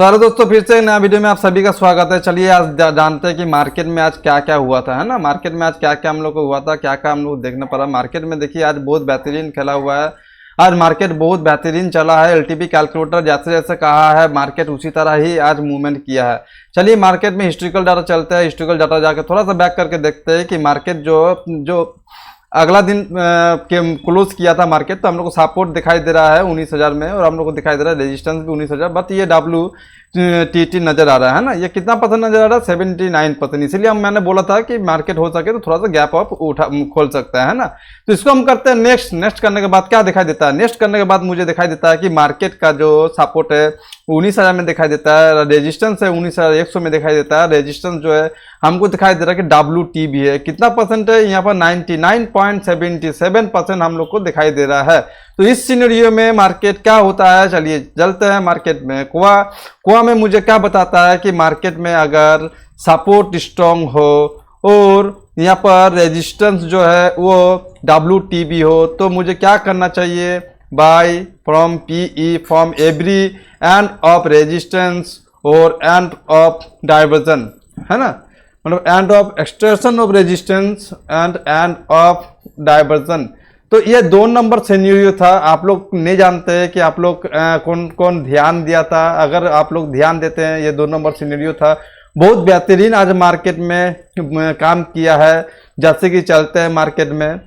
तो हेलो दोस्तों, फिर से एक नया वीडियो में आप सभी का स्वागत है। चलिए आज जानते हैं कि मार्केट में आज क्या क्या हुआ था, है ना। मार्केट में आज क्या क्या हम लोग को हुआ था, क्या क्या हम लोग देखना पड़ा मार्केट में। देखिए आज बहुत बेहतरीन खेला हुआ है, आज मार्केट बहुत बेहतरीन चला है। एलटीपी कैलकुलेटर जैसे जैसे कहा है मार्केट उसी तरह ही आज मूवमेंट किया है। चलिए मार्केट में हिस्ट्रिकल डाटा चलते हैं, हिस्ट्रिकल डाटा जाके थोड़ा सा बैक करके देखते हैं कि मार्केट जो अगला दिन के क्लोज किया था मार्केट, तो हम लोग को सपोर्ट दिखाई दे रहा है 19,000 में, और हम लोग को दिखाई दे रहा है रेजिस्टेंस भी 19,000। बट ये WTT नजर आ रहा है ना, ये कितना परसेंट नजर आ रहा है, 79%। इसलिए मैंने बोला था कि मार्केट हो सके तो थोड़ा सा गैप अप खोल सकता है ना। तो इसको हम करते हैं नेक्स्ट करने के बाद क्या दिखाई देता है। नेक्स्ट करने के बाद मुझे दिखाई देता है कि मार्केट का जो सपोर्ट है 19,000 में दिखाई देता है, रेजिस्टेंस है 19,100 में दिखाई देता है। रेजिस्टेंस जो है हमको दिखाई दे रहा है कि WTB है, कितना परसेंट है यहाँ पर 99.77% हम लोग को दिखाई दे रहा है। तो इस सिनेरियो में मार्केट क्या होता है, चलिए चलते हैं मार्केट में। कुआ में मुझे क्या बताता है कि मार्केट में अगर सपोर्ट स्ट्रॉन्ग हो और यहाँ पर रेजिस्टेंस जो है वो WTB हो, तो मुझे क्या करना चाहिए, by from PE from every end of resistance और एंड ऑफ डाइवर्जन, है ना, मतलब end of extension of resistance end of diversion. तो ये 2 नंबर सिनेरियो था। आप लोग नहीं जानते हैं कि आप लोग कौन कौन ध्यान दिया था। अगर आप लोग ध्यान देते हैं, ये 2 नंबर सिनेरियो था, बहुत बेहतरीन आज मार्केट में काम किया है। जैसे कि चलते हैं मार्केट में,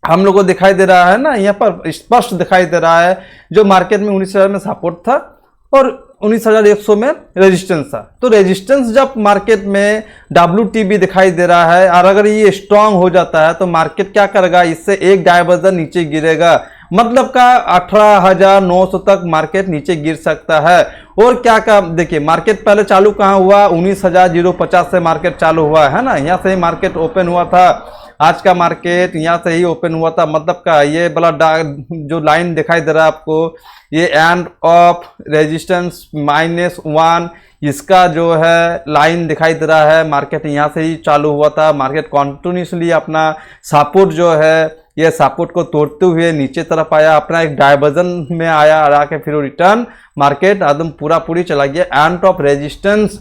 हम लोग को दिखाई दे रहा है ना, यहाँ पर स्पष्ट दिखाई दे रहा है जो मार्केट में 19,000 में सपोर्ट था और 19,100 में रेजिस्टेंस था। तो रेजिस्टेंस जब मार्केट में WTB दिखाई दे रहा है और अगर ये स्ट्रांग हो जाता है तो मार्केट क्या करेगा, इससे एक डाइवर्जन नीचे गिरेगा, मतलब का 18,900 तक मार्केट नीचे गिर सकता है। और क्या का देखिए, मार्केट पहले चालू कहाँ हुआ, 19,050 से मार्केट चालू हुआ है ना, यहाँ से ही मार्केट ओपन हुआ था। आज का मार्केट यहाँ से ही ओपन हुआ था, मतलब का ये वाला जो लाइन दिखाई दे रहा है आपको, ये एंड ऑफ रेजिस्टेंस -1, इसका जो है लाइन दिखाई दे रहा है। मार्केट यहाँ से ही चालू हुआ था, मार्केट कॉन्टिन्यूसली अपना सपोर्ट जो है, ये सपोर्ट को तोड़ते हुए नीचे तरफ आया, अपना एक डाइवर्जन में आया और आके फिर रिटर्न मार्केट एकदम पूरी चला गया एंड ऑफ रेजिस्टेंस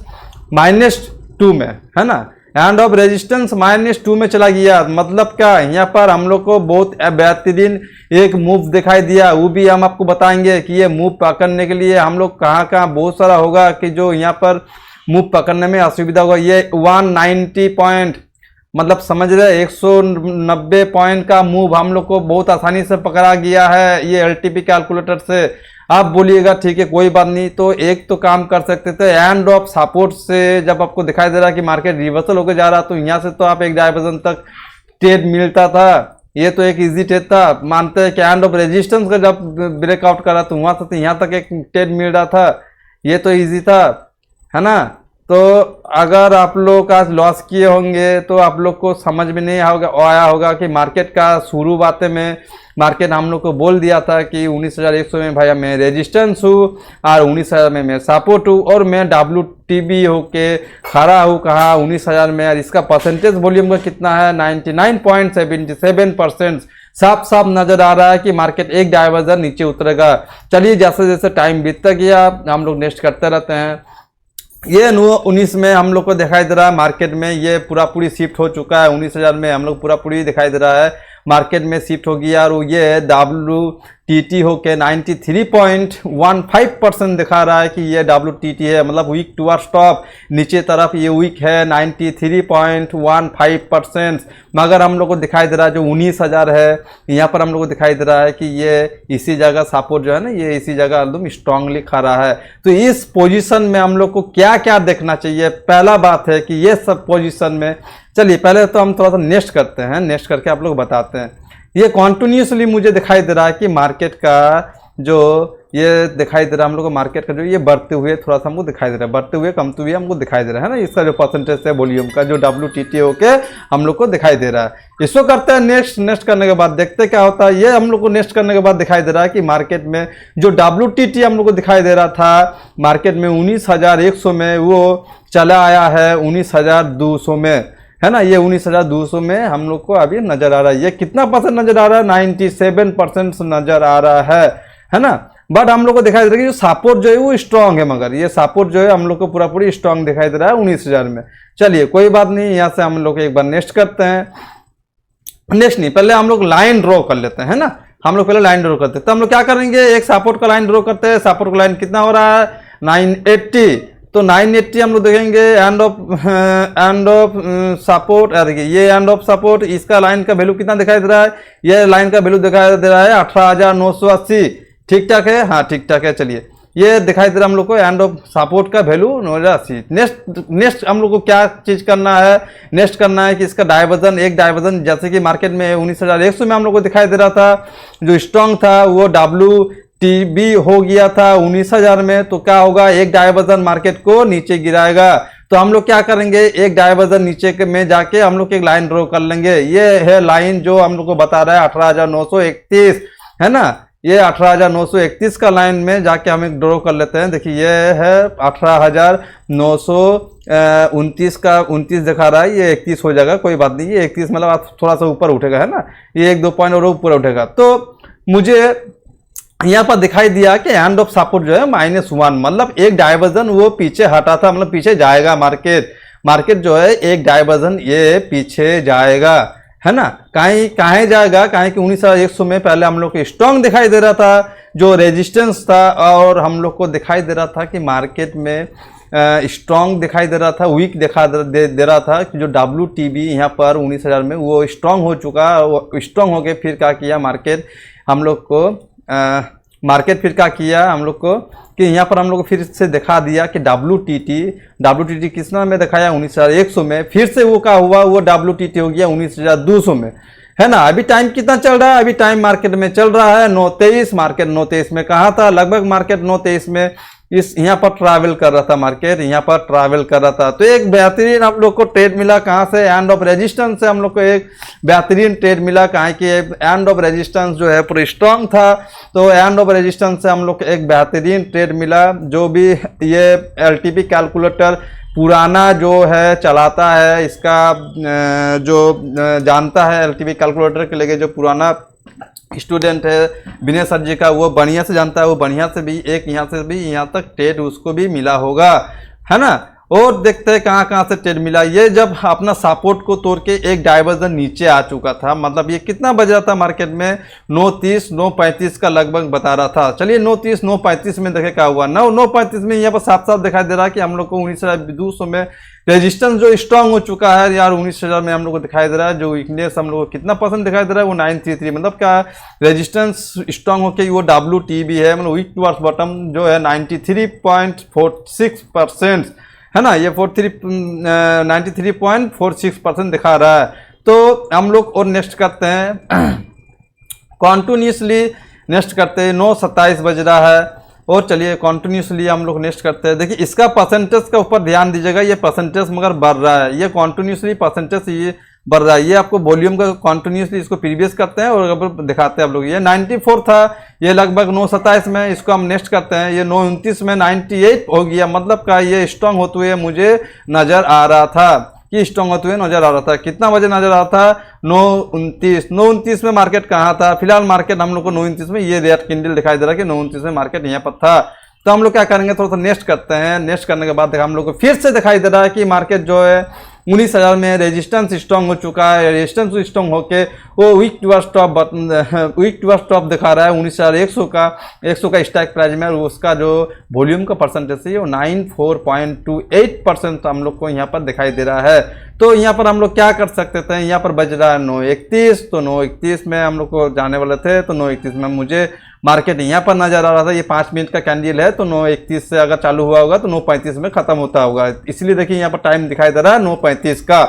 -2 में, है ना, एंड ऑफ रेजिस्टेंस -2 में चला गया। मतलब क्या, यहाँ पर हम लोग को बहुत बेहतरीन एक मूव दिखाई दिया। वो भी हम आपको बताएंगे कि ये मूव पकड़ने के लिए हम लोग कहाँ बहुत सारा होगा कि जो यहाँ पर मूव पकड़ने में असुविधा होगा। ये 190 पॉइंट, मतलब समझ रहे 190 पॉइंट का मूव हम लोग को बहुत आसानी से पकड़ा गया है ये LTP कैलकुलेटर से। आप बोलिएगा ठीक है कोई बात नहीं, तो एक तो काम कर सकते थे, एंड ऑफ सपोर्ट से जब आपको दिखाई दे रहा है कि मार्केट रिवर्सल होकर जा रहा, तो यहाँ से तो आप एक डाइवर्जन तक ट्रेड मिलता था, ये तो एक इजी ट्रेड था। मानते हैं कि एंड ऑफ रेजिस्टेंस का जब ब्रेकआउट करा तो वहां से तो यहाँ तक एक ट्रेड मिल रहा था, ये तो इजी था, है ना। तो अगर आप लोग आज लॉस किए होंगे तो आप लोग को समझ में नहीं आया होगा कि मार्केट का शुरुआत में मार्केट हम लोग को बोल दिया था कि 19,100 में भैया मैं रेजिस्टेंस हूँ और 19,000 में मैं सपोर्ट हूँ और मैं WTB होके खड़ा हूँ कहाँ, 19,000 में। और इसका परसेंटेज वॉल्यूम का कितना है, 99.77%। साफ नजर आ रहा है कि मार्केट एक डाइवर्जन नीचे उतरेगा। चलिए जैसे जैसे टाइम बीतता गया हम लोग नेक्स्ट करते रहते हैं। ये 19 में हम लोग को दिखाई दे रहा है मार्केट में ये पूरी शिफ्ट हो चुका है। 19,000 में हम लोग पूरी दिखाई दे रहा है मार्केट में शिफ्ट हो गया और ये WTT होके 93.15% दिखा रहा है कि ये WTT है, मतलब वीक टुवर्ड्स टॉप, नीचे तरफ ये वीक है 93.15%। मगर हम लोग को दिखाई दे रहा है जो 19,000 है, यहाँ पर हम लोग को दिखाई दे रहा है कि ये इसी जगह सपोर्ट जो है ना, ये इसी जगह एकदम स्ट्रांगली खा रहा है। तो इस पोजीशन में हम लोग को क्या क्या देखना चाहिए, पहला बात है कि ये सब पोजीशन में, चलिए पहले तो हम थोड़ा सा नेक्स्ट करते हैं, नेक्स्ट करके आप लोग बताते हैं। ये कॉन्टिन्यूसली मुझे दिखाई दे रहा है कि मार्केट का जो ये दिखाई दे रहा है हम लोग को, मार्केट का जो ये बढ़ते हुए थोड़ा सा हमको दिखाई दे रहा है, बढ़ते हुए कमते हुए हमको दिखाई दे रहा है ना, इसका जो परसेंटेज है वॉल्यूम का जो WTT होके हम लोग को दिखाई दे रहा है। इसको करते हैं नेक्स्ट करने के बाद देखते क्या होता है। ये हम लोग को नेक्स्ट करने के बाद दिखाई दे रहा है कि मार्केट में जो WTT हम लोग को दिखाई दे रहा था मार्केट में 19,100 में, वो चला आया है 19,200 में, है ना। ये 19,200 में हम लोग को अभी नजर आ रहा है। ये कितना परसेंट नजर आ रहा है, 97% नजर आ रहा है ना। बट हम लोग को दिखाई दे रहा है कि जो सपोर्ट जो है वो स्ट्रांग है, मगर ये सपोर्ट जो है हम लोग को पूरा पूरी स्ट्रांग दिखाई दे रहा है 19,000 में। चलिए कोई बात नहीं, यहाँ से हम लोग एक बार नेक्स्ट करते हैं। नेक्स्ट नहीं, पहले हम लोग लाइन ड्रॉ कर लेते हैं ना, हम लोग पहले लाइन ड्रॉ करते हैं। तो हम लोग क्या करेंगे, एक सपोर्ट का लाइन ड्रॉ करते हैं। सपोर्ट का लाइन कितना हो रहा है 980, तो 980 हम लोग देखेंगे एंड ऑफ सपोर्ट। देखिए ये एंड ऑफ सपोर्ट, इसका लाइन का वैल्यू कितना दिखाई दे रहा है, ये लाइन का वैल्यू दिखाई दे रहा है 18,980। ठीक ठाक है, हाँ ठीक ठाक है। चलिए ये दिखाई दे रहा है हम लोग को एंड ऑफ सपोर्ट का वैल्यू 980। नेक्स्ट हम लोग को क्या चीज करना है, नेक्स्ट करना है कि इसका डायवर्जन, एक डायवर्जन जैसे कि मार्केट में 19,100 में हम लोग को दिखाई दे रहा था, जो स्ट्रांग था वो WTB हो गया था 19,000 में। तो क्या होगा, एक डायवर्जन मार्केट को नीचे गिराएगा। तो हम लोग क्या करेंगे, एक डायवर्जन नीचे में जाके हम लोग एक लाइन ड्रॉ कर लेंगे। ये है लाइन जो हम लोग को बता रहा है 18,931 है ना, ये 18,931 का लाइन में जाके हम एक ड्रॉ कर लेते हैं। देखिए ये है 18,929 का 29 दिखा रहा है, ये 31 हो जाएगा, कोई बात नहीं। ये 31 मतलब आप थोड़ा सा ऊपर उठेगा है ना, ये 1-2 पॉइंट और ऊपर उठेगा। तो मुझे यहाँ पर दिखाई दिया कि एंड ऑफ सपोर्ट जो है -1, मतलब एक डायवर्जन वो पीछे हटा था, मतलब पीछे जाएगा मार्केट जो है एक डायवर्जन ये पीछे जाएगा है ना। कहीं जाएगा, कहीं कि 19,100 में पहले हम लोग को स्ट्रांग दिखाई दे रहा था, जो रेजिस्टेंस था, और हम लोग को दिखाई दे रहा था कि मार्केट में स्ट्रांग दिखाई दे रहा था, वीक दिखा दे रहा था कि जो WTB यहाँ पर 19,000 में वो स्ट्रांग हो चुका। स्ट्रांग हो के फिर क्या किया मार्केट हम लोग को, फिर क्या किया हम लोग को कि यहाँ पर हम लोग को फिर से दिखा दिया कि WTT कितना में दिखाया 19,100 में, फिर से वो क्या हुआ, वो WTT हो गया 19,200 में है ना। अभी टाइम कितना चल रहा है, अभी टाइम मार्केट में चल रहा है 9:23। मार्केट 9:23 में कहा था, लगभग मार्केट 9:23 में इस यहाँ पर ट्रैवल कर रहा था, मार्केट यहाँ पर ट्रैवल कर रहा था। तो एक बेहतरीन हम लोग को ट्रेड मिला, कहाँ से, एंड ऑफ रेजिस्टेंस से हम लोग को एक बेहतरीन ट्रेड मिला। कहाँ कि एंड ऑफ रेजिस्टेंस जो है पूरा स्ट्रांग था, तो एंड ऑफ रेजिस्टेंस से हम लोग को एक बेहतरीन ट्रेड मिला। जो भी ये LTP कैलकुलेटर पुराना जो है चलाता है, इसका जो जानता है LTP कैलकुलेटर के लेके, जो पुराना स्टूडेंट है विनय सर जी का, वो बढ़िया से जानता है, वो बढ़िया से भी एक यहाँ से भी यहाँ तक ट्रेड उसको भी मिला होगा है ना। और देखते हैं कहाँ से ट्रेड मिला। ये जब अपना सपोर्ट को तोड़ के एक डायवर्जन नीचे आ चुका था, मतलब ये कितना बज रहा था मार्केट में 9:30 9:35 का लगभग बता रहा था। चलिए 9:30 9:35 में देखे क्या हुआ, 9:35 में यहाँ पर साफ साफ दिखाई दे रहा है कि हम लोग को 19,200 में रेजिस्टेंस जो स्ट्रांग हो चुका है यार 19,000 में हम लोग को दिखाई दे रहा है। जो वीकनेस हम लोग को कितना परसेंट दिखाई दे रहा है, वो 933, मतलब क्या रेजिस्टेंस स्ट्रांग होकर वो WTB है, मतलब वीक टुवर्ड्स बॉटम जो है 93.46% है ना, ये 93.46% दिखा रहा है। तो हम लोग और नेक्स्ट करते हैं कॉन्टिन्यूसली, नेक्स्ट करते हैं 9:27 बज रहा है, और चलिए कॉन्टिन्यूसली हम लोग नेक्स्ट करते हैं। देखिए इसका परसेंटेज का ऊपर ध्यान दीजिएगा, ये परसेंटेज मगर बढ़ रहा है, ये कॉन्टिन्यूसली परसेंटेज ये बढ़ रहा है। ये आपको वॉल्यूम का कॉन्टिन्यूसली इसको प्रीवियस करते हैं और अब दिखाते हैं आप लोग। ये 94 था, ये लगभग 9:27 में, इसको हम नेक्स्ट करते हैं। ये 9:29 में 98 हो गया, मतलब का ये स्ट्रांग होते हुए मुझे नजर आ रहा था, कि स्ट्रांग होते हुए नजर आ रहा था। कितना बजे नजर आ रहा था, 9:29 में मार्केट कहाँ था, फिलहाल मार्केट हम लोग को 9:29 में ये रेड कैंडल दिखाई दे रहा है कि 9:29 में मार्केट यहाँ पर था। तो हम लोग क्या करेंगे, थोड़ा सा नेक्स्ट करते हैं। नेक्स्ट करने के बाद हम लोग को फिर से दिखाई दे रहा है कि मार्केट जो है 19,000 में रेजिस्टेंस स्ट्रांग हो चुका है। रेजिस्टेंस स्ट्रांग होके वो वीक टुवर्ड्स टॉप दिखा रहा है 19,100 का, 100 का स्ट्राइक प्राइस में, और उसका जो वॉल्यूम का परसेंटेज है वो 94.28% हम लोग को यहाँ पर दिखाई दे रहा है। तो यहाँ पर हम लोग क्या कर सकते थे, यहाँ पर बज रहा है 9:31, तो 9:31 में हम लोग को जाने वाले थे, तो 9:31 में मुझे मार्केट यहाँ पर नजर आ रहा था। ये 5 मिनट का कैंडल है, तो 9:31 से अगर चालू हुआ होगा तो 9:35 में खत्म होता होगा, इसलिए देखिए यहाँ पर टाइम दिखाई दे रहा है 9:35 का।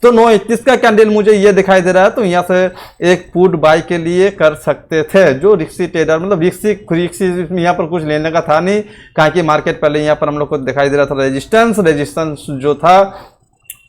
तो 9:31 का कैंडल मुझे ये दिखाई दे रहा है, तो यहाँ से एक पुट बाय के लिए कर सकते थे। जो रिक्सी ट्रेडर, मतलब रिक्सी यहाँ पर कुछ लेने का था नहीं, कहा कि मार्केट पहले यहाँ पर हम लोग को दिखाई दे रहा था रेजिस्टेंस जो था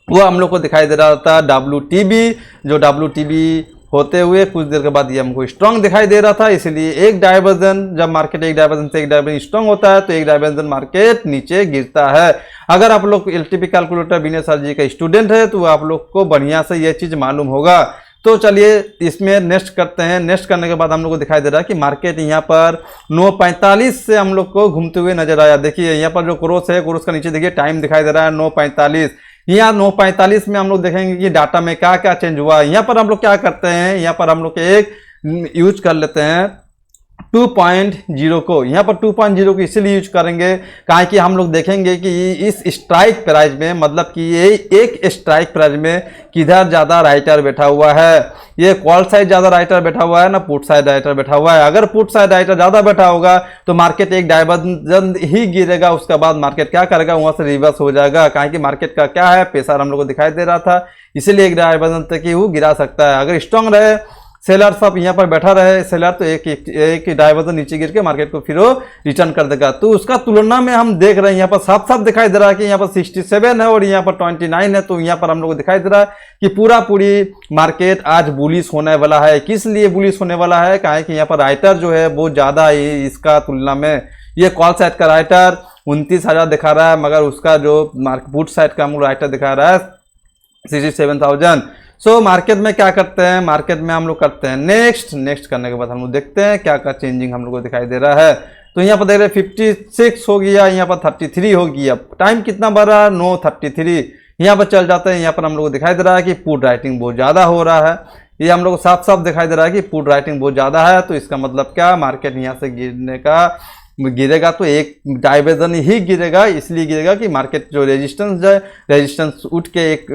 वो हम लोग को दिखाई दे रहा था WTB, जो WTB होते हुए कुछ देर के बाद ये हमको स्ट्रांग दिखाई दे रहा था। इसलिए एक डायवर्जन, जब मार्केट एक डायवर्जन से एक डायवर्जन स्ट्रांग होता है तो एक डायवर्जन मार्केट नीचे गिरता है। अगर आप लोग LTP कैलकुलेटर विनय सर जी का स्टूडेंट है तो आप लोग को बढ़िया से ये चीज मालूम होगा। तो चलिए इसमें नेक्स्ट करते हैं। नेक्स्ट करने के बाद हम लोग को दिखाई दे रहा है कि मार्केट यहाँ पर 9:45 से हम लोग को घूमते हुए नजर आया। देखिए यहाँ पर जो क्रॉस है, क्रॉस का नीचे देखिए टाइम दिखाई दे रहा है 9:45। यहाँ 9:45 में हम लोग देखेंगे कि डाटा में क्या क्या चेंज हुआ। यहाँ पर हम लोग क्या करते हैं, यहाँ पर हम लोग एक यूज कर लेते हैं 2.0 को। यहाँ पर 2.0 को इसीलिए यूज करेंगे कहा कि हम लोग देखेंगे कि इस स्ट्राइक प्राइस में, मतलब कि ये एक स्ट्राइक प्राइस में किधर ज्यादा राइटर बैठा हुआ है। ये कॉल साइड ज्यादा राइटर बैठा हुआ है ना पुट साइड राइटर बैठा हुआ है। अगर पुट साइड राइटर ज्यादा बैठा होगा तो मार्केट एक डाइवर्जन ही गिरेगा, उसके बाद मार्केट क्या करेगा, वहां से रिवर्स हो जाएगा। कहा कि मार्केट का क्या है, प्रेशर हम लोग को दिखाई दे रहा था, इसीलिए एक डाइवर्जन तक ही वो गिरा सकता है। अगर स्ट्रांग रहे, सेलर सब यहाँ पर बैठा रहे सेलर, तो एक डाइवर्जन नीचे गिर के मार्केट को फिर वो रिटर्न कर देगा। तो उसका तुलना में हम देख रहे हैं यहाँ पर साफ साफ दिखाई दे रहा है कि यहाँ पर 67 है और यहाँ पर 29 है। तो यहाँ पर हम लोग को दिखाई दे रहा है कि पूरी मार्केट आज बुलिश होने वाला है। किस लिए बुलिश होने वाला है, कहा कि यहाँ पर राइटर जो है बहुत ज्यादा है इसका तुलना में। ये कॉल साइड का राइटर 29,000 दिखा रहा है, मगर उसका जो पुट साइड का राइटर दिखा रहा है 67,000। सो मार्केट में क्या करते हैं, मार्केट में हम लोग करते हैं नेक्स्ट करने के बाद हम लोग देखते हैं क्या क्या चेंजिंग हम लोग को दिखाई दे रहा है। तो यहाँ पर देख रहे 56 हो गया, यहाँ पर 33 हो गया। टाइम कितना बढ़ रहा है, 9:33। यहाँ पर चल जाते हैं, यहाँ पर हम लोग को दिखाई दे रहा है कि पुट राइटिंग बहुत ज्यादा हो रहा है। ये हम लोग को साफ साफ दिखाई दे रहा है कि पुट राइटिंग बहुत ज्यादा है। तो इसका मतलब क्या, मार्केट यहाँ से गिरेगा तो एक डाइवर्जन ही गिरेगा। इसलिए गिरेगा कि मार्केट जो रेजिस्टेंस है, रेजिस्टेंस उठ के एक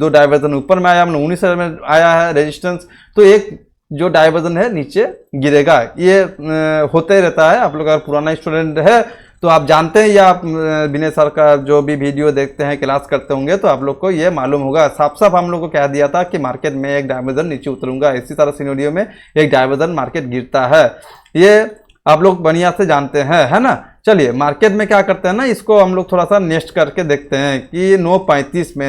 2 डाइवर्जन ऊपर में आया, 19 में आया है रेजिस्टेंस, तो एक जो डाइवर्जन है नीचे गिरेगा। ये होते रहता है। आप लोग अगर पुराना स्टूडेंट है तो आप जानते हैं, या आप विनय सर का जो भी वीडियो देखते हैं, क्लास करते होंगे, तो आप लोग को ये मालूम होगा। साफ साफ हम लोग को कह दिया था कि मार्केट में एक डाइवर्जन नीचे उतरूंगा, इसी तरह सिनेरियो में एक डाइवर्जन मार्केट गिरता है। ये आप लोग बढ़िया से जानते हैं, है ना। चलिए मार्केट में क्या करते हैं ना, इसको हम लोग थोड़ा सा नेक्स्ट करके देखते हैं कि 9:35 में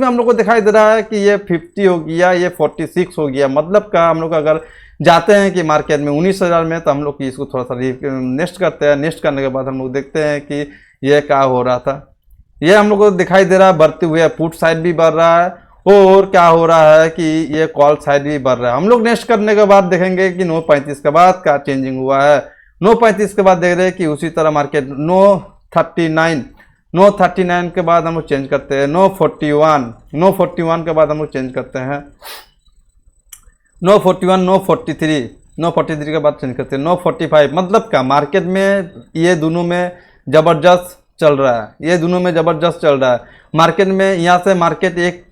हम लोग को दिखाई दे रहा है कि ये 50 हो गया, ये 46 हो गया। मतलब का हम लोग अगर जाते हैं कि मार्केट में 19,000 में, तो हम लोग इसको थोड़ा सा नेक्स्ट करते हैं। नेक्स्ट करने के बाद हम लोग देखते हैं कि ये क्या हो रहा था। ये हम लोग को दिखाई दे रहा है बढ़ते हुए, पुट साइड भी बढ़ रहा है और क्या हो रहा है कि ये कॉल साइड भी बढ़ रहा है। हम लोग नेक्स्ट करने के बाद देखेंगे कि 9:35 के बाद क्या चेंजिंग हुआ है। 9:35 के बाद देख रहे हैं कि उसी तरह मार्केट 9:39 के बाद हम लोग चेंज करते हैं 9:41 के बाद हम लोग चेंज करते हैं 9:41, 9:43 के बाद चेंज करते हैं 9:45। मतलब क्या, मार्केट में ये दोनों में जबरदस्त चल रहा है, ये दोनों में जबरदस्त चल रहा है। मार्केट में यहाँ से मार्केट एक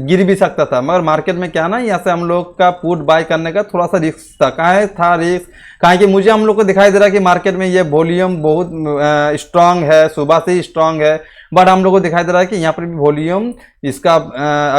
गिर भी सकता था, मगर मार्केट में क्या ना, यहाँ से हम लोग का पुट बाय करने का थोड़ा सा रिस्क था। कहाँ था रिस्क, कहा कि मुझे हम लोग को दिखाई दे रहा है कि मार्केट में ये वॉल्यूम बहुत स्ट्रांग है, सुबह से ही स्ट्रांग है, बट हम लोग को दिखाई दे रहा है कि यहाँ पर भी वॉल्यूम इसका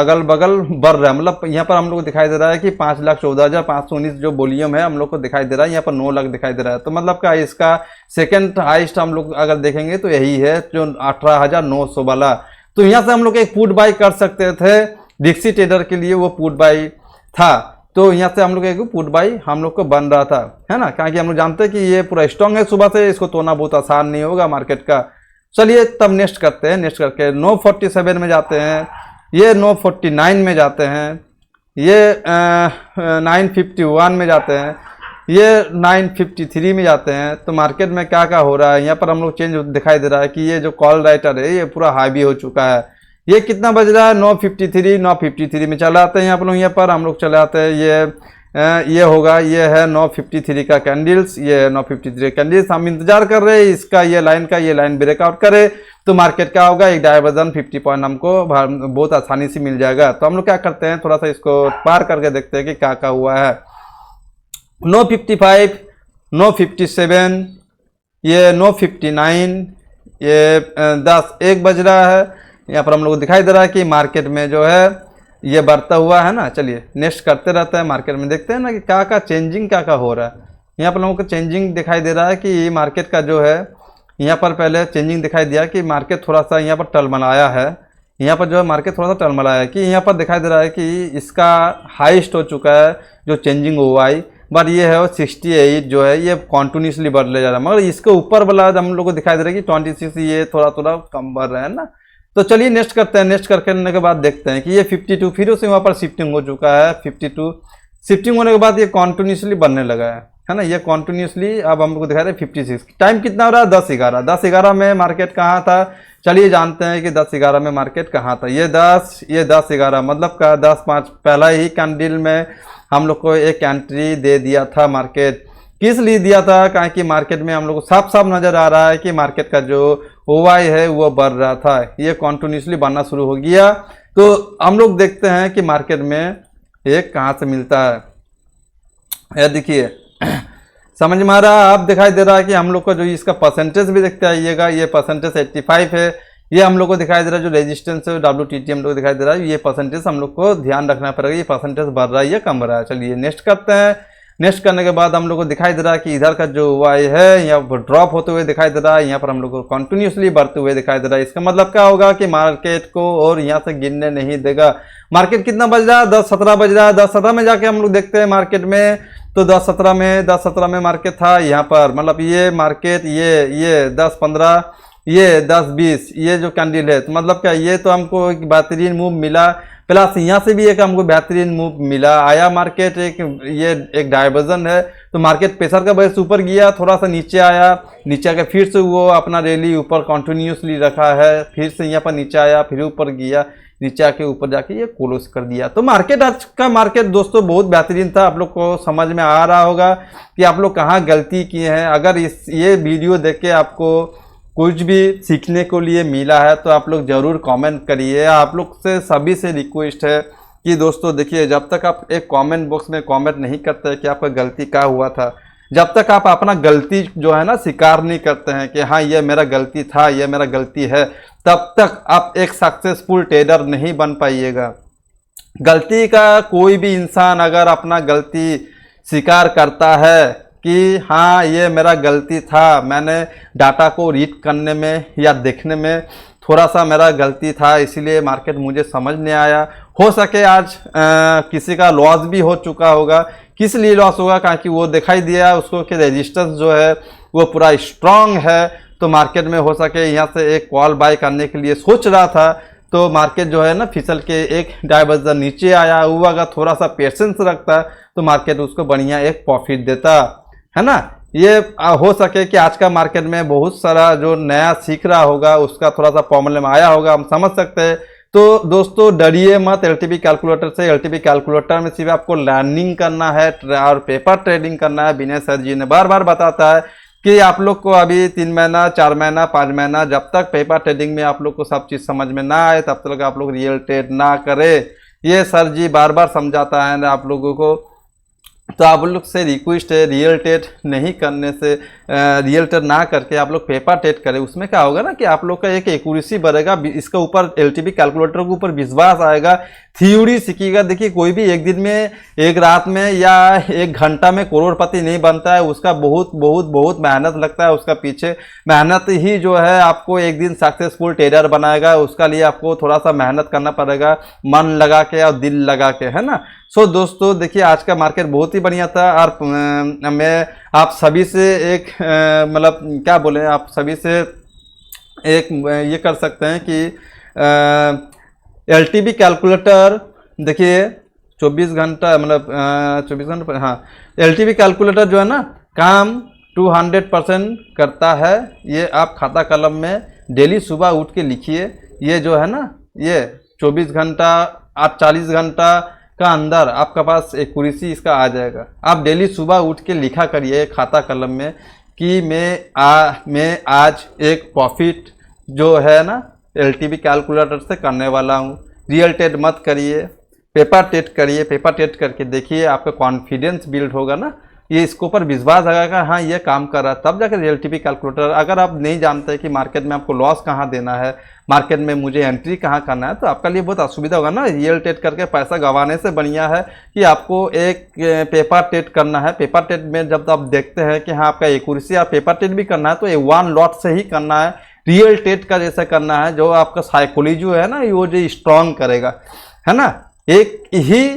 अगल बगल बढ़ रहा है। मतलब यहाँ पर हम लोग को दिखाई दे रहा है कि 5,14,519 जो वॉल्यूम है हम लोग को दिखाई दे रहा है, यहाँ पर 9 लाख दिखाई दे रहा है। तो मतलब क्या, इसका सेकेंड हाइस्ट हम लोग अगर देखेंगे तो यही है जो 18,900 वाला। तो यहाँ से हम लोग एक पुट बाई कर सकते थे, डिक्सी ट्रेडर के लिए वो पुट बाई था। तो यहाँ से हम लोग एक पुट बाई हम लोग को बन रहा था, है ना, क्योंकि हम लोग जानते हैं कि ये पूरा स्ट्रांग है सुबह से, इसको तोड़ना बहुत आसान नहीं होगा मार्केट का। चलिए तब नेक्स्ट करते हैं, नेक्स्ट करके 9:47 में जाते हैं, ये 9:49 में जाते हैं, ये 9:51 में जाते हैं, ये 9:53 में जाते हैं। तो मार्केट में क्या क्या हो रहा है, यहाँ पर हम लोग चेंज दिखाई दे रहा है कि ये जो कॉल राइटर है ये पूरा हावी हो चुका है। ये कितना बज रहा है, 9:53 में चले आते हैं यहाँ पर हम लोग चले आते हैं। ये होगा, ये है 9:53 का कैंडल्स, ये है 9:53 कैंडल्स। हम इंतजार कर रहे हैं इसका, ये लाइन ब्रेकआउट करे तो मार्केट क्या होगा, एक डाइवर्जन 50 पॉइंट हमको बहुत आसानी से मिल जाएगा। तो हम लोग क्या करते हैं, थोड़ा सा इसको पार करके देखते हैं कि क्या क्या हुआ है। 9:55, 9:57, ये 9:59, ये 1 बज रहा है। यहाँ पर हम लोग को दिखाई दे रहा है कि मार्केट में जो है ये बढ़ता हुआ है ना। चलिए नेक्स्ट करते रहते हैं, मार्केट में देखते हैं ना कि क्या क्या चेंजिंग क्या क्या हो रहा है। यहाँ पर लोगों को चेंजिंग दिखाई दे रहा है कि मार्केट का जो है, यहाँ पर पहले चेंजिंग दिखाई दिया कि मार्केट थोड़ा सा यहाँ पर टलमलाया है। यहाँ पर जो है मार्केट थोड़ा सा टलमलाया है कि यहाँ पर दिखाई दे रहा है कि इसका हाईएस्ट हो चुका है जो चेंजिंग हुआ है, बट ये है 68 जो है ये कॉन्टिन्यूसली बढ़ ले जा रहा है। मगर इसके ऊपर वाला हम लोग को दिखाई दे रहा है कि 26 ये थोड़ा थोड़ा कम बढ़ रहा है ना। तो चलिए नेक्स्ट करते हैं। नेक्स्ट करने के बाद देखते हैं कि ये 52 फिर से वहाँ पर शिफ्टिंग हो चुका है। 52 शिफ्टिंग होने के बाद ये कॉन्टिन्यूसली बनने लगा है ना। ये कॉन्टिन्यूसली अब हमको दिखा रहे हैं 56। टाइम कितना हो रहा है? 10-11। 10-11 में मार्केट कहाँ था? चलिए जानते हैं कि 10-11 में मार्केट कहाँ था। ये 10-11 मतलब का 10-5 पहला ही कैंडल में हम लोग को एक एंट्री दे दिया था मार्केट। किस लिए दिया था? कहा कि मार्केट में हम लोग को साफ साफ नजर आ रहा है कि मार्केट का जो ओवाई है वो बढ़ रहा था। ये कॉन्टिन्यूसली बढ़ना शुरू हो गया। तो हम लोग देखते हैं कि मार्केट में एक कहाँ से मिलता है। यह देखिए समझ में आ रहा है? आप दिखाई दे रहा है कि हम लोग को जो इसका परसेंटेज भी देखते आइएगा। ये परसेंटेज 85 है। ये हम लोग को दिखाई दे रहा है जो रेजिस्टेंस है WTT हम लोग को दिखाई दे रहा है। ये परसेंटेज हम लोग को ध्यान रखना पड़ेगा। ये परसेंटेज बढ़ रहा है या कम रहा है। चलिए नेक्स्ट करते हैं। नेक्स्ट करने के बाद हम लोग को दिखाई दे रहा है कि इधर का जो वाई है यहाँ पर ड्रॉप होते हुए दिखाई दे रहा है। यहाँ पर हम लोग को कंटिन्यूसली बढ़ते हुए दिखाई दे रहा है। इसका मतलब क्या होगा कि मार्केट को और यहाँ से गिरने नहीं देगा। मार्केट कितना बज रहा है? 10-17 बज रहा है। 10-17 में जाके हम लोग देखते हैं मार्केट में। तो 10-17 में मार्केट था यहाँ पर। मतलब ये मार्केट ये 10-15 ये 10-20 ये जो कैंडल है तो मतलब क्या ये तो हमको एक बेहतरीन मूव मिला। प्लस यहाँ से भी एक हमको बेहतरीन मूव मिला। आया मार्केट एक डाइवर्जन है। तो मार्केट प्रेशर का वजह से ऊपर गया, थोड़ा सा नीचे आया। नीचे आके फिर से वो अपना रैली ऊपर कंटिन्यूसली रखा है। फिर से यहाँ पर नीचे आया, फिर ऊपर गया, नीचे आके ऊपर जाके ये क्लोज कर दिया। तो मार्केट आज का मार्केट दोस्तों बहुत बेहतरीन था। आप लोग को समझ में आ रहा होगा कि आप लोग कहाँ गलती किए हैं। अगर ये वीडियो देख के आपको कुछ भी सीखने को लिए मिला है तो आप लोग ज़रूर कमेंट करिए। आप लोग से सभी से रिक्वेस्ट है कि दोस्तों देखिए, जब तक आप एक कमेंट बॉक्स में कमेंट नहीं करते कि आपका गलती क्या हुआ था, जब तक आप अपना गलती जो है ना स्वीकार नहीं करते हैं कि हाँ ये मेरा गलती था, ये मेरा गलती है, तब तक आप एक सक्सेसफुल ट्रेडर नहीं बन पाइएगा। गलती का कोई भी इंसान अगर अपना गलती स्वीकार करता है कि हाँ ये मेरा गलती था, मैंने डाटा को रीड करने में या देखने में थोड़ा सा मेरा गलती था, इसीलिए मार्केट मुझे समझ नहीं आया। हो सके आज किसी का लॉस भी हो चुका होगा। किस लिए लॉस होगा? क्योंकि वो दिखाई दिया उसको कि रेजिस्टेंस जो है वो पूरा स्ट्रांग है। तो मार्केट में हो सके यहाँ से एक कॉल बाय करने के लिए सोच रहा था, तो मार्केट जो है ना फिसल के एक डाइवर्जन नीचे आया। वो अगर थोड़ा सा पेशेंस रखता तो मार्केट उसको बढ़िया एक प्रॉफिट देता, है ना। ये हो सके कि आज का मार्केट में बहुत सारा जो नया सीख रहा होगा उसका थोड़ा सा प्रॉब्लम आया होगा, हम समझ सकते हैं। तो दोस्तों डरिए मत एलटीवी कैलकुलेटर से। एलटीवी कैलकुलेटर में सिर्फ आपको लर्निंग करना है और पेपर ट्रेडिंग करना है। विनय सर जी ने बार बार बताता है कि आप लोग को अभी 3 महीना 4 महीना 5 महीना जब तक पेपर ट्रेडिंग में आप लोग को सब चीज़ समझ में ना आए तब तक आप लोग रियल ट्रेड ना करें। ये सर जी बार बार समझाता है आप लोगों को। तो आप लोग से रिक्वेस्ट है रियल ट्रेड नहीं करने से, रियल ट्रेड ना करके आप लोग पेपर ट्रेड करें। उसमें क्या होगा ना कि आप लोग का एक एक्यूरेसी बढ़ेगा, इसके ऊपर एलटीवी कैलकुलेटर के ऊपर विश्वास आएगा, थ्योरी सीखिएगा। देखिए कोई भी एक दिन में, एक रात में या एक घंटा में करोड़पति नहीं बनता है। उसका बहुत बहुत बहुत मेहनत लगता है। उसका पीछे मेहनत ही जो है आपको एक दिन सक्सेसफुल ट्रेडर बनाएगा। उसका लिए आपको थोड़ा सा मेहनत करना पड़ेगा, मन लगा के और दिल लगा के, है ना। सो दोस्तों देखिए आज का मार्केट बहुत ही बढ़िया था। और मैं आप सभी से एक मतलब क्या बोले, आप सभी से एक ये कर सकते हैं कि एलटीवी कैलकुलेटर देखिए 24 घंटा मतलब 24 घंटा, हाँ एलटीवी कैलकुलेटर जो है ना काम 200% करता है। ये आप खाता कलम में डेली सुबह उठ के लिखिए। ये जो है ना ये 24 घंटा आप 40 घंटा का अंदर आपका पास एक्यूरेसी इसका आ जाएगा। आप डेली सुबह उठ के लिखा करिए खाता कलम में कि मैं आज एक प्रॉफिट जो है ना एलटीवी कैलकुलेटर से करने वाला हूँ। रियल ट्रेड मत करिए, पेपर ट्रेड करिए। पेपर ट्रेड करके देखिए, आपका कॉन्फिडेंस बिल्ड होगा ना, ये इसके ऊपर विश्वास आएगा हाँ ये काम कर रहा है, तब जाकर एलटीवी कैलकुलेटर। अगर आप नहीं जानते कि मार्केट में आपको लॉस कहाँ देना है, मार्केट में मुझे एंट्री कहाँ करना है, तो आपका लिए बहुत असुविधा होगा ना। रियल ट्रेड करके पैसा गंवाने से बढ़िया है कि आपको एक पेपर ट्रेड करना है। पेपर ट्रेड में जब आप देखते हैं कि हाँ आपका एक्यूरेसी आप पेपर ट्रेड भी करना है तो ये 1 लॉट से ही करना है। रियल ट्रेड का जैसा करना है जो आपका साइकोलॉजी जो है ना वो जो स्ट्रांग करेगा, है ना। एक ही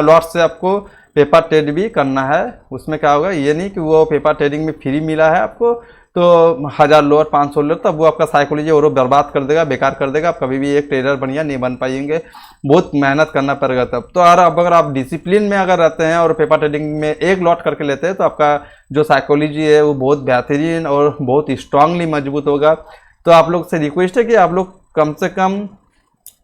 लॉट से आपको पेपर ट्रेड भी करना है। उसमें क्या होगा, ये नहीं कि वो पेपर ट्रेडिंग में फ्री मिला है आपको तो 1000 लॉट 500 लॉट, तब वो आपका साइकोलॉजी और बर्बाद कर देगा, बेकार कर देगा। आप कभी भी एक ट्रेडर बढ़िया नहीं बन पाएंगे, बहुत मेहनत करना पड़ेगा तब। तो अगर आप डिसिप्लिन में अगर रहते हैं और पेपर ट्रेडिंग में एक लॉट करके लेते हैं तो आपका जो साइकोलॉजी है वो बहुत बेहतरीन और बहुत स्ट्रांगली मजबूत होगा। तो आप लोग से रिक्वेस्ट है कि आप लोग कम से कम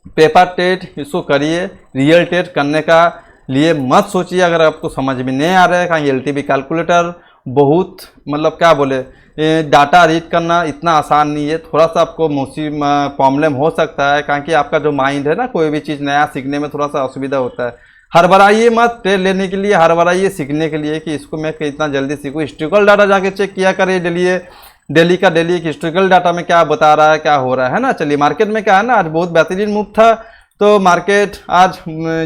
पेपर ट्रेड इसको करिए, रियल ट्रेड करने का लिए मत सोचिए। अगर आपको समझ में नहीं आ रहा है कहीं एलटीवी कैलकुलेटर बहुत मतलब क्या बोले, डाटा रीड करना इतना आसान नहीं है, थोड़ा सा आपको प्रॉब्लम हो सकता है, क्योंकि आपका जो माइंड है ना कोई भी चीज़ नया सीखने में थोड़ा सा असुविधा होता है। हड़बड़ाइए मत ट्रेड लेने के लिए, हड़बड़ाइए सीखने के लिए कि इसको मैं कितना जल्दी सीखूँ। हिस्टोरिकल डाटा जाके चेक किया करिए डेली का डेली हिस्टोरिकल डाटा में क्या बता रहा है, क्या हो रहा है ना। चलिए मार्केट में क्या है ना, आज बहुत बेहतरीन मूव था। तो मार्केट आज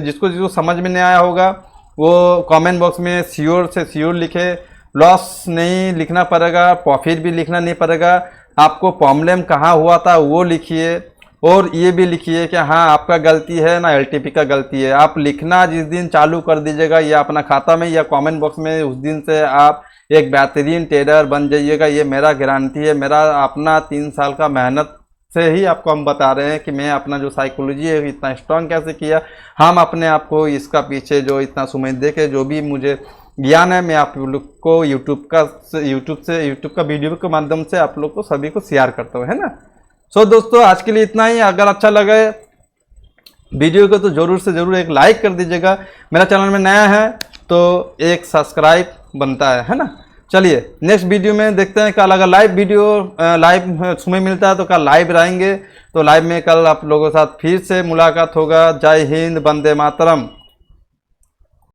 जिसको समझ में नहीं आया होगा वो कमेंट बॉक्स में श्योर से श्योर लिखे, लॉस नहीं लिखना पड़ेगा, प्रॉफिट भी लिखना नहीं पड़ेगा, आपको प्रॉब्लम कहाँ हुआ था वो लिखिए, और ये भी लिखिए कि हाँ आपका गलती है ना एलटीपी का गलती है। आप लिखना जिस दिन चालू कर दीजिएगा या अपना खाता में या कमेंट बॉक्स में, उस दिन से आप एक बेहतरीन ट्रेडर बन जाइएगा, ये मेरा गारंटी है। मेरा अपना 3 साल का मेहनत से ही आपको हम बता रहे हैं कि मैं अपना जो साइकोलॉजी है इतना स्ट्रांग कैसे किया। हम अपने आप को इसका पीछे जो इतना समय दे के जो भी मुझे ज्ञान है मैं आप लोग को यूट्यूब का वीडियो के माध्यम से आप लोग को सभी को शेयर करता हूँ, है ना। सो दोस्तों आज के लिए इतना ही। अगर अच्छा लगे वीडियो को तो ज़रूर से ज़रूर एक लाइक कर दीजिएगा। मेरा चैनल में नया है तो एक सब्सक्राइब बनता है ना। चलिए नेक्स्ट वीडियो में देखते हैं कल, अगर लाइव समय मिलता है तो कल लाइव रहेंगे। तो लाइव में कल आप लोगों के साथ फिर से मुलाकात होगा। जय हिंद, वंदे मातरम।